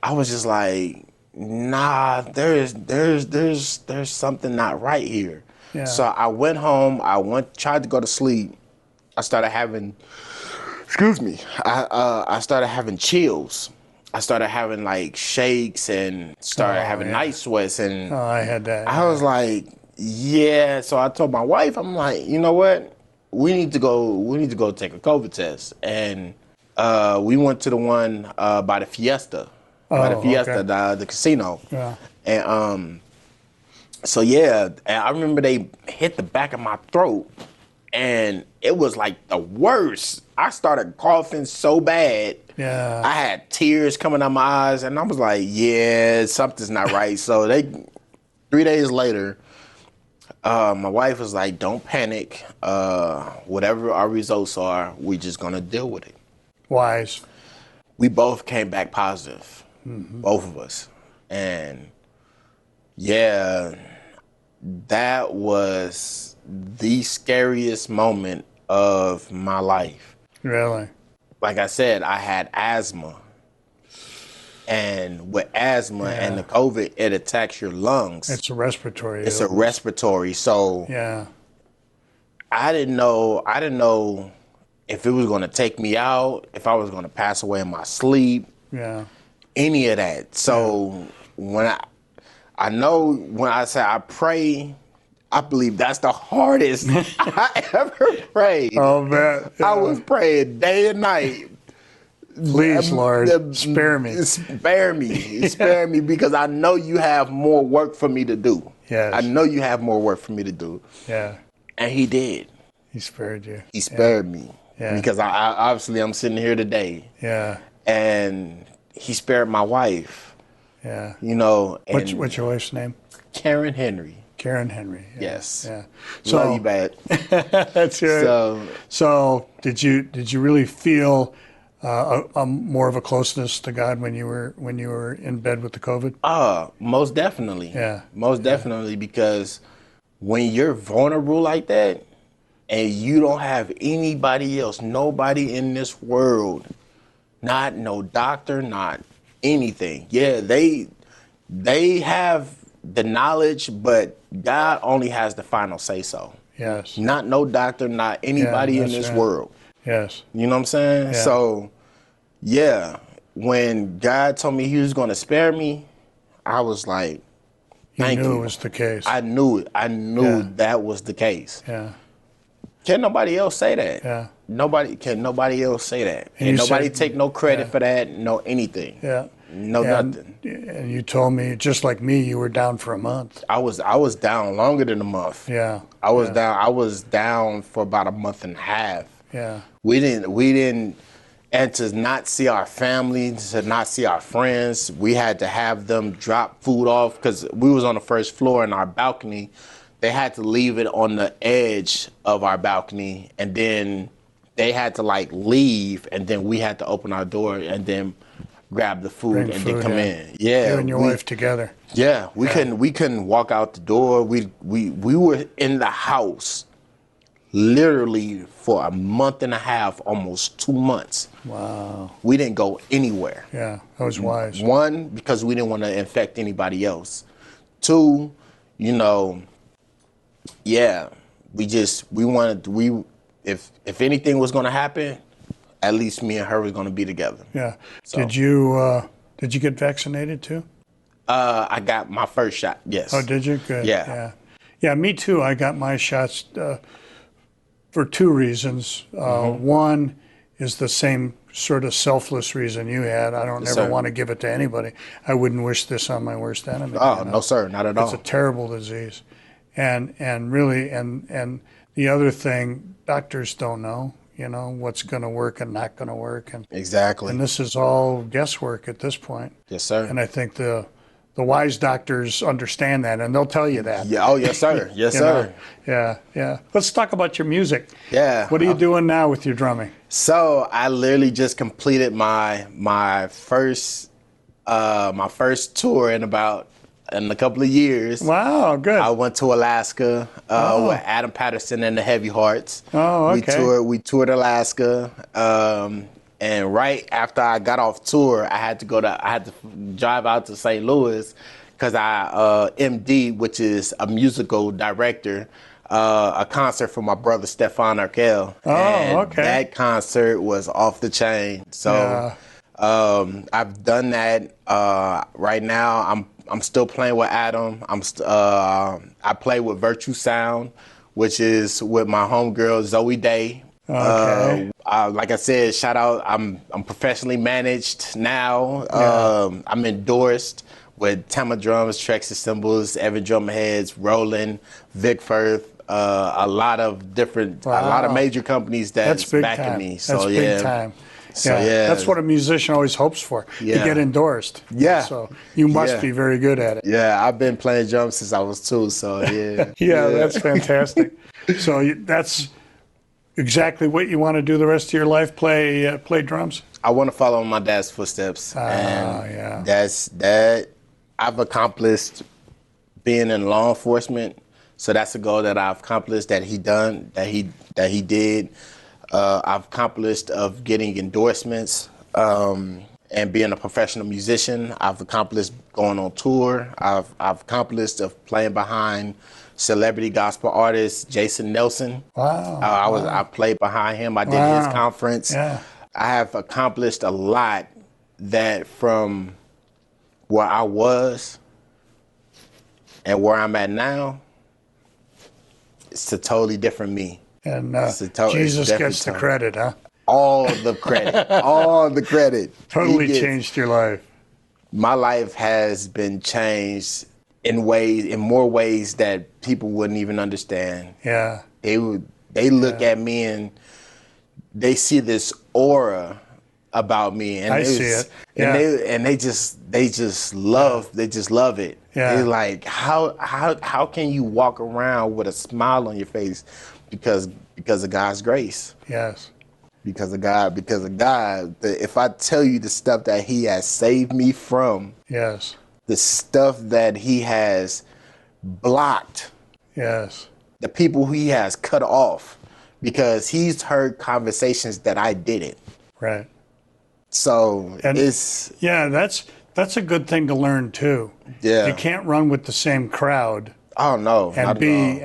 I was just like, nah, there's something not right here. Yeah. So I went home. Tried to go to sleep. I started having, I started having chills. I started having like shakes and started having night sweats, and I had that. I was like, yeah. So I told my wife, I'm like, you know what? We need to go take a COVID test. And we went to the one by the Fiesta. The casino. Yeah. And so yeah, and I remember they hit the back of my throat, and it was like the worst. I started coughing so bad. Yeah. I had tears coming out my eyes, and I was like, yeah, something's not right. So 3 days later, my wife was like, don't panic. Whatever our results are, we're just going to deal with it. Wise. We both came back positive, both of us. And yeah, that was the scariest moment of my life. Really? Like I said, I had asthma. And with asthma and the COVID, it attacks your lungs. It's a respiratory. It's a respiratory. So Yeah. I didn't know if it was going to take me out, if I was going to pass away in my sleep, Yeah. any of that. So when I say I pray, I believe that's the hardest I ever prayed. Oh, man. I was praying day and night. Please, Lord, spare me. Spare me, because I know you have more work for me to do. Yes. I know you have more work for me to do. Yeah. And he did. He spared you. He spared me. Yeah. Because I obviously I'm sitting here today. Yeah. And he spared my wife. Yeah. You know. And What's your wife's name? Karen Henry. Karen Henry. Yeah. Yes. Yeah. Love you, bad. That's right. So did you really feel more of a closeness to God when you were in bed with the COVID? Most definitely. Yeah. Most definitely, because when you're vulnerable like that and you don't have anybody else, nobody in this world, not no doctor, not anything. Yeah, they have the knowledge, but God only has the final say so. Yes. Not no doctor, not anybody in this world. Yes. You know what I'm saying? Yeah. So, yeah, when God told me he was going to spare me, I was like, thank you. You knew it was the case. I knew it. I knew that was the case. Yeah. Can nobody else say that? Yeah. Nobody else say that. And And you nobody said- take no credit for that, no anything. Yeah. No nothing. And you told me, just like me, you were down for a month. I was down longer than a month. Yeah. I was down for about a month and a half. Yeah. We didn't, and to not see our family, to not see our friends, we had to have them drop food off because we was on the first floor in our balcony. They had to leave it on the edge of our balcony, and then they had to like leave, and then we had to open our door, and then grab the food Bring and food then come in. in. Yeah, You and your wife together. Yeah, we couldn't walk out the door. We were in the house literally for a month and a half, almost 2 months. Wow. We didn't go anywhere. Yeah, that was wise. One, because we didn't want to infect anybody else. Two, you know, yeah, we wanted if anything was going to happen, at least me and her was going to be together. Yeah. So. Did you get vaccinated too? I got my first shot. Yes. Oh, did you? Good. Yeah. Yeah, me too. I got my shots for two reasons. One is the same sort of selfless reason you had. I don't ever want to give it to anybody. I wouldn't wish this on my worst enemy. Oh, no, sir, not at all. It's a terrible disease, and really, and the other thing, doctors don't know, what's going to work and not going to work, and exactly. And this is all guesswork at this point. Yes, sir. And I think the wise doctors understand that, and they'll tell you that. Yeah. Oh, yes, sir. Yes, sir. Yeah. Let's talk about your music. Yeah. What are you doing now with your drumming? So I literally just completed my first tour in a couple of years. Wow, good. I went to Alaska with Adam Patterson and the Heavy Hearts. Oh, okay. We toured Alaska. And right after I got off tour, I had to drive out to St. Louis because I MD, which is a musical director, a concert for my brother Stefan Urkel. Oh, and okay. That concert was off the chain. So I've done that. Right now, I'm still playing with Adam. I play with Virtue Sound, which is with my homegirl Zoe Day. Okay. Like I said, shout out. I'm professionally managed now. I'm endorsed with Tama Drums, Trexas Cymbals, Evan Drumheads, Roland, Vic Firth, a lot of major companies that's backing time. me. So that's big time. So yeah, that's what a musician always hopes for, to get endorsed. Yeah. So you must be very good at it. Yeah, I've been playing drums since I was 2. So yeah. Yeah, that's fantastic. So that's exactly what you want to do the rest of your life? Play drums? I want to follow in my dad's footsteps. Yeah. That's I've accomplished being in law enforcement. So that's a goal that I've accomplished that he did. I've accomplished of getting endorsements and being a professional musician. I've accomplished going on tour. I've accomplished of playing behind celebrity gospel artist Jason Nelson. Wow. I played behind him. I did his conference. Yeah. I have accomplished a lot that from where I was and where I'm at now, it's a totally different me. And Jesus gets the credit, huh? All the credit. All the credit. Totally changed your life. My life has been changed in more ways that people wouldn't even understand. Yeah. They look at me and they see this aura about me, and I see it. Yeah. And they just love it. Yeah. They're like, how can you walk around with a smile on your face because of God's grace? Yes. Because of God. If I tell you the stuff that He has saved me from, yes, the stuff that He has blocked, yes, the people He has cut off, because He's heard conversations that I didn't. right. So that's a good thing to learn too. Yeah. You can't run with the same crowd. Oh no, and be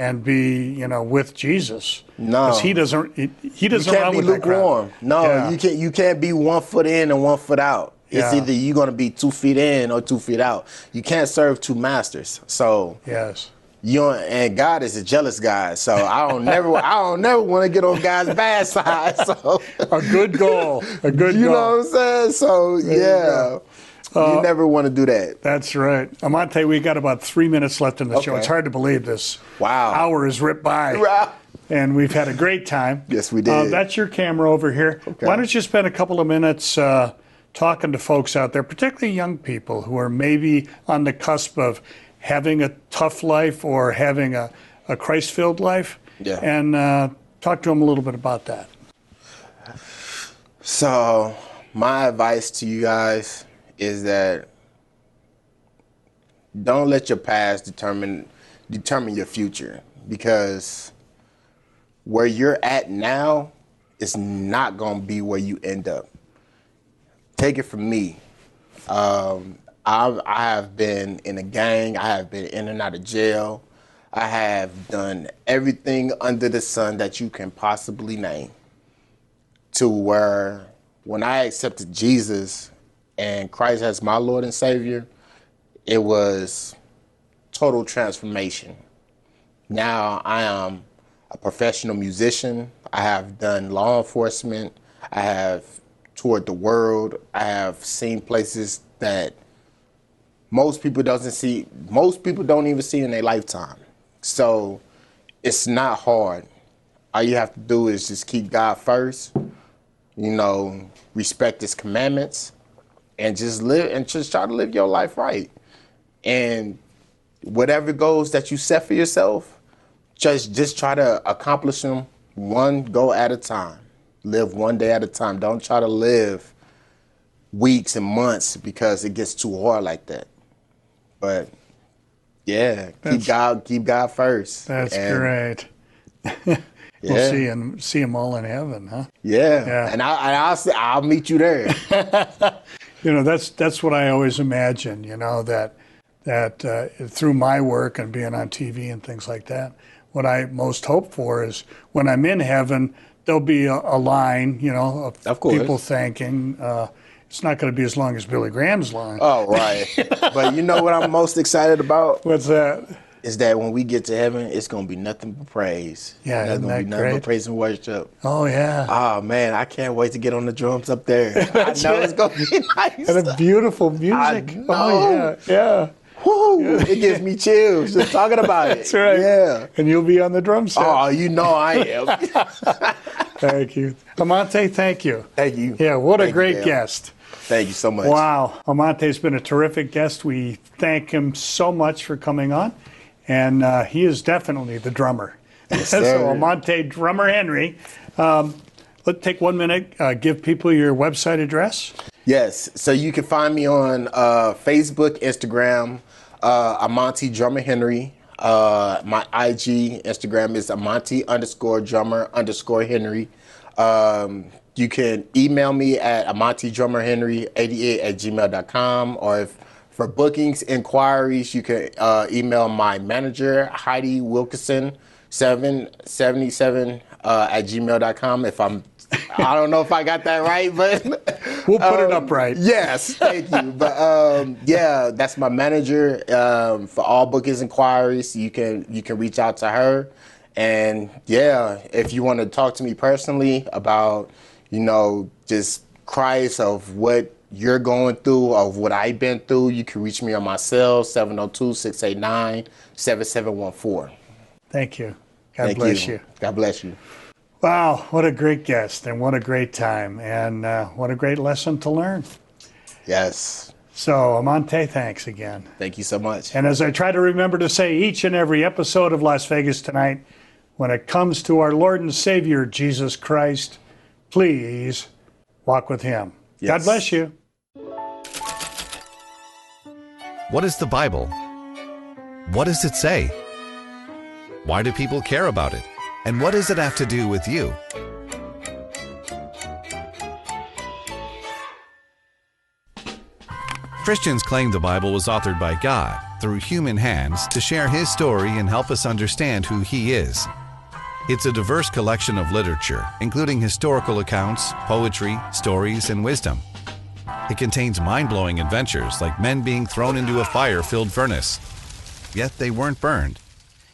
with Jesus. No, because he doesn't run with that crowd. Lukewarm. No, Yeah. you can't be 1 foot in and 1 foot out. It's either you're gonna be 2 feet in or 2 feet out. You can't serve two masters. So yes. And God is a jealous God, so I don't never want to get on God's bad side. So a good goal, you know what I'm saying? So you never want to do that. That's right, Amonte. We got about 3 minutes left in the show. It's hard to believe this. Wow, hour has ripped by. Wow. And we've had a great time. Yes, we did. That's your camera over here. Okay. Why don't you spend a couple of minutes talking to folks out there, particularly young people who are maybe on the cusp of having a tough life or having a Christ-filled life, and talk to them a little bit about that. So my advice to you guys is that don't let your past determine your future, because where you're at now is not going to be where you end up. Take it from me. I have been in a gang. I have been in and out of jail. I have done everything under the sun that you can possibly name, to where when I accepted Jesus and Christ as my Lord and Savior, it was total transformation. Now I am a professional musician. I have done law enforcement. I have toured the world. I have seen places that most people don't even see in their lifetime. So it's not hard. All you have to do is just keep God first, respect his commandments, and just try to live your life right. And whatever goals that you set for yourself, just try to accomplish them one goal at a time. Live one day at a time. Don't try to live weeks and months, because it gets too hard like that. But yeah, keep God first. That's great. We'll see them all in heaven, huh? Yeah. And I'll meet you there. That's what I always imagine. That through my work and being on TV and things like that, what I most hope for is when I'm in heaven, there'll be a line, of people thanking. It's not going to be as long as Billy Graham's line. Oh, right. But you know what I'm most excited about? What's that? Is that when we get to heaven, it's going to be nothing but praise. Yeah, it's going to be nothing but praise and worship. Oh, yeah. Oh, man, I can't wait to get on the drums up there. I know it's going to be nice. And a beautiful music. Oh, yeah. Woo! It gives me chills just talking about it. That's right. Yeah. And you'll be on the drum set. Oh, I am. Thank you. Amonte, thank you. Thank you. Yeah, what a great guest. Thank you so much. Wow. Amonte's been a terrific guest. We thank him so much for coming on. And he is definitely the drummer. Yes, So sir. Amonte Drummer Henry. Let's take 1 minute. Give people your website address. Yes. So you can find me on Facebook, Instagram, Amonte Drummer Henry. My IG Instagram is Amonte_drummer_Henry. You can email me at AmonteDrummerHenry88@gmail.com, or for bookings, inquiries, you can email my manager, Heidi Wilkinson, 777 at gmail.com. I don't know if I got that right, but We'll put it up right. Yes, thank you. But that's my manager. For all bookings inquiries, you can reach out to her. And if you want to talk to me personally about, just Christ, of what you're going through, of what I've been through, you can reach me on my cell, 702-689-7714. Thank you. God bless you. God bless you. Wow, what a great guest, and what a great time, and what a great lesson to learn. Yes. So, Amonte, thanks again. Thank you so much. And as I try to remember to say each and every episode of Las Vegas Tonight, when it comes to our Lord and Savior, Jesus Christ, please walk with him. Yes. God bless you. What is the Bible? What does it say? Why do people care about it? And what does it have to do with you? Christians claim the Bible was authored by God through human hands to share his story and help us understand who he is. It's a diverse collection of literature, including historical accounts, poetry, stories, and wisdom. It contains mind-blowing adventures like men being thrown into a fire-filled furnace, yet they weren't burned.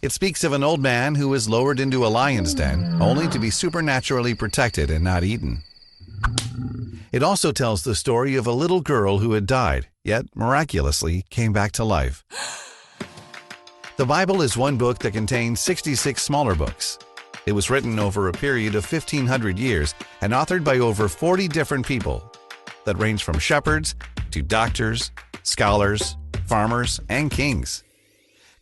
It speaks of an old man who was lowered into a lion's den, only to be supernaturally protected and not eaten. It also tells the story of a little girl who had died, yet miraculously came back to life. The Bible is one book that contains 66 smaller books. It was written over a period of 1,500 years and authored by over 40 different people that range from shepherds to doctors, scholars, farmers, and kings.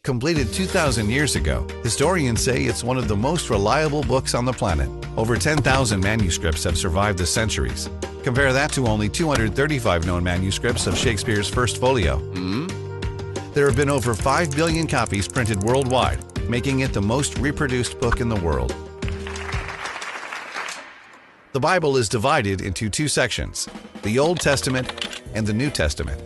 Completed 2,000 years ago, historians say it's one of the most reliable books on the planet. Over 10,000 manuscripts have survived the centuries, Compare that to only 235 known manuscripts of Shakespeare's First Folio. There have been over 5 billion copies printed worldwide, making it the most reproduced book in the world. The Bible is divided into two sections, the Old Testament and the New Testament.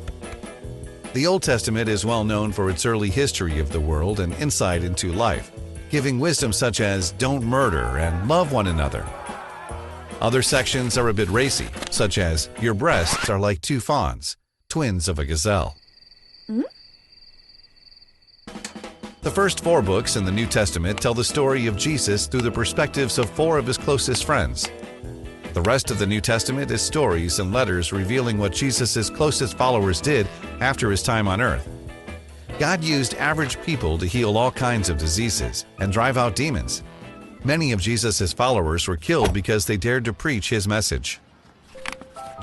The Old Testament is well known for its early history of the world and insight into life, giving wisdom such as don't murder and love one another. Other sections are a bit racy, such as your breasts are like two fawns, twins of a gazelle. The first 4 books in the New Testament tell the story of Jesus through the perspectives of 4 of his closest friends. The rest of the New Testament is stories and letters revealing what Jesus' closest followers did after his time on earth. God used average people to heal all kinds of diseases and drive out demons. Many of Jesus' followers were killed because they dared to preach his message.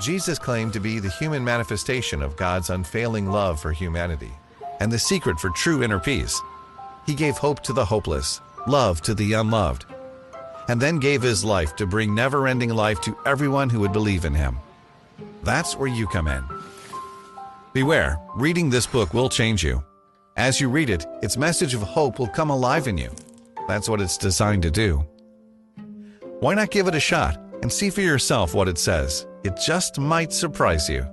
Jesus claimed to be the human manifestation of God's unfailing love for humanity and the secret for true inner peace. He gave hope to the hopeless, love to the unloved, and then gave his life to bring never-ending life to everyone who would believe in him. That's where you come in. Beware, reading this book will change you. As you read it, its message of hope will come alive in you. That's what it's designed to do. Why not give it a shot and see for yourself what it says? It just might surprise you.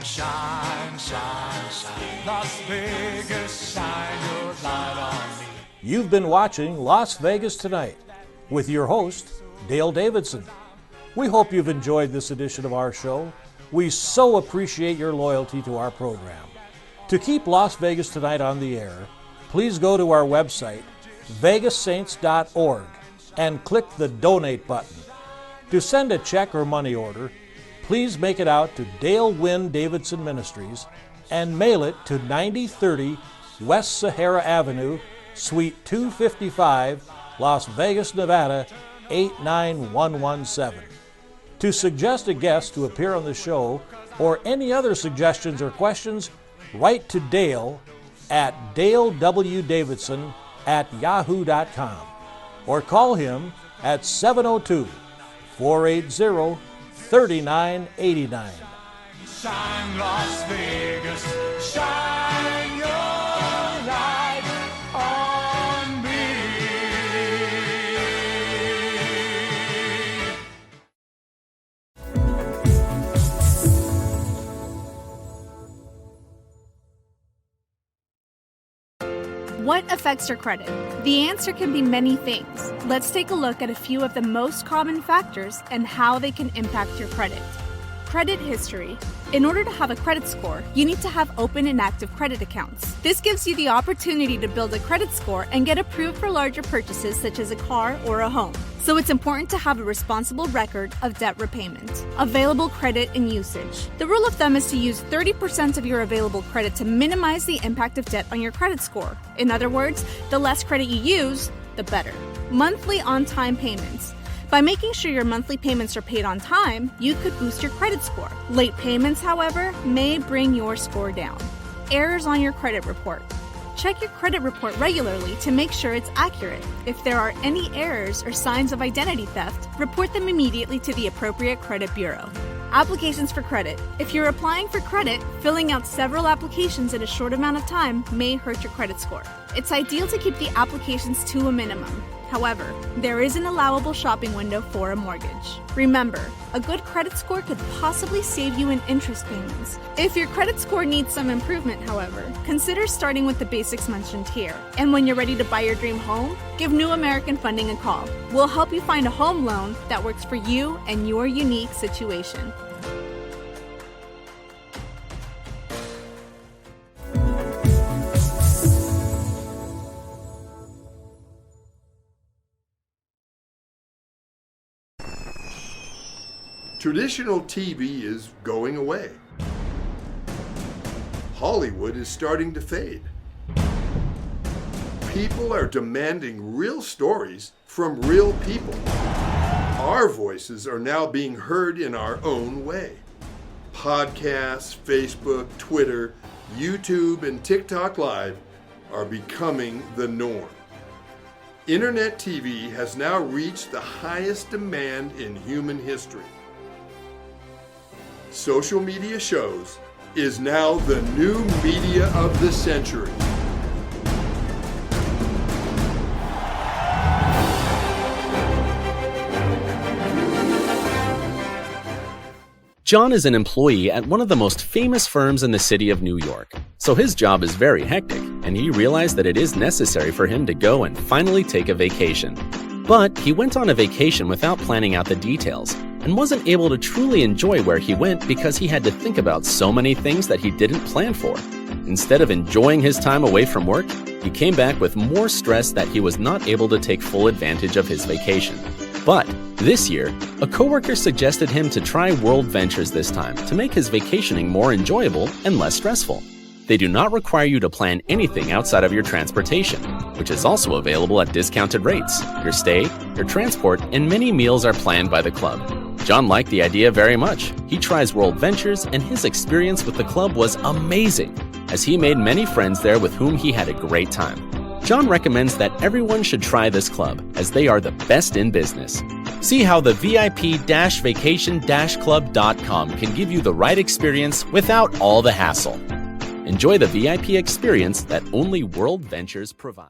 Shine, shine, shine, Las Vegas, shine your light on me. You've been watching Las Vegas Tonight with your host, Dale Davidson. We hope you've enjoyed this edition of our show. We so appreciate your loyalty to our program. To keep Las Vegas Tonight on the air, please go to our website, vegassaints.org, and click the Donate button. To send a check or money order, please make it out to Dale Wynn Davidson Ministries and mail it to 9030 West Sahara Avenue, Suite 255, Las Vegas, Nevada, 89117. To suggest a guest to appear on the show or any other suggestions or questions, write to Dale at DaleWDavidson@yahoo.com or call him at 702-480-3989. Shine, Las Vegas, shine your light on me. What affects your credit? The answer can be many things. Let's take a look at a few of the most common factors and how they can impact your credit. Credit history. In order to have a credit score, you need to have open and active credit accounts. This gives you the opportunity to build a credit score and get approved for larger purchases such as a car or a home. So it's important to have a responsible record of debt repayment. Available credit and usage. The rule of thumb is to use 30% of your available credit to minimize the impact of debt on your credit score. In other words, the less credit you use, the better. Monthly on-time payments. By making sure your monthly payments are paid on time, you could boost your credit score. Late payments, however, may bring your score down. Errors on your credit report. Check your credit report regularly to make sure it's accurate. If there are any errors or signs of identity theft, report them immediately to the appropriate credit bureau. Applications for credit. If you're applying for credit, filling out several applications in a short amount of time may hurt your credit score. it's ideal to keep the applications to a minimum. However, there is an allowable shopping window for a mortgage. Remember, a good credit score could possibly save you in interest payments. If your credit score needs some improvement, however, consider starting with the basics mentioned here. And when you're ready to buy your dream home, give New American Funding a call. We'll help you find a home loan that works for you and your unique situation. Traditional TV is going away. Hollywood is starting to fade. People are demanding real stories from real people. Our voices are now being heard in our own way. Podcasts, Facebook, Twitter, YouTube, and TikTok Live are becoming the norm. Internet TV has now reached the highest demand in human history. Social media shows is now the new media of the century. John is an employee at one of the most famous firms in the city of New York, so his job is very hectic, and he realized that it is necessary for him to go and finally take a vacation. But he went on a vacation without planning out the details, and wasn't able to truly enjoy where he went because he had to think about so many things that he didn't plan for. Instead of enjoying his time away from work, he came back with more stress that he was not able to take full advantage of his vacation. But this year, a coworker suggested him to try World Ventures this time to make his vacationing more enjoyable and less stressful. They do not require you to plan anything outside of your transportation, which is also available at discounted rates. Your stay, your transport, and many meals are planned by the club. John liked the idea very much. He tries World Ventures, and his experience with the club was amazing, as he made many friends there with whom he had a great time. John recommends that everyone should try this club, as they are the best in business. See how the VIP-vacation-club.com can give you the right experience without all the hassle. Enjoy the VIP experience that only World Ventures provides.